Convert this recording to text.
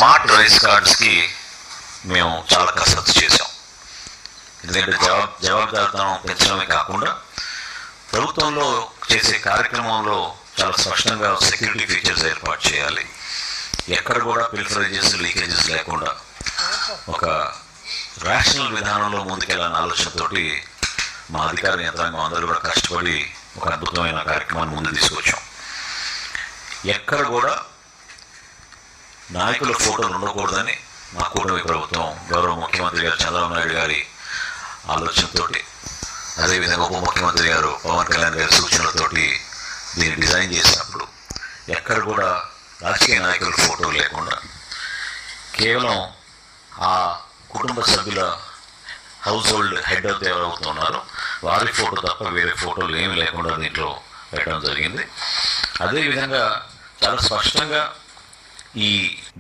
Smart rice కార్డ్స్కి మేము చాలా కసరత్తు చేసాం. ఎందుకంటే జవాబుదారితనం పెంచడమే కాకుండా ప్రభుత్వంలో చేసే కార్యక్రమంలో చాలా స్పష్టంగా సెక్యూరిటీ ఫీచర్స్ ఏర్పాటు చేయాలి. ఎక్కడ కూడా పిల్ఫరేజెస్, లీకేజెస్ లేకుండా ఒక రేషనల్ విధానంలో ముందుకెళ్ళాలని ఆలోచనతోటి మా అధికార యంత్రాంగం అందరూ కూడా కష్టపడి ఒక అద్భుతమైన కార్యక్రమాన్ని ముందు తీసుకొచ్చాం. ఎక్కడ కూడా నాయకుల ఫోటోలు ఉండకూడదని మా కూటమి ప్రభుత్వం గౌరవ ముఖ్యమంత్రి గారు చంద్రబాబు నాయుడు గారి ఆలోచనతోటి, అదేవిధంగా ఉప ముఖ్యమంత్రి గారు పవన్ కళ్యాణ్ గారి సూచనలతోటి దీన్ని డిజైన్ చేసినప్పుడు ఎక్కడ కూడా రాజకీయ నాయకుల ఫోటోలు లేకుండా కేవలం ఆ కుటుంబ సభ్యుల హౌస్ హోల్డ్ హెడ్ అయితే ఎవరవుతున్నారో వారి ఫోటో తప్ప వేరే ఫోటోలు ఏమి లేకుండా దీంట్లో పెట్టడం జరిగింది. అదేవిధంగా చాలా స్పష్టంగా ఈ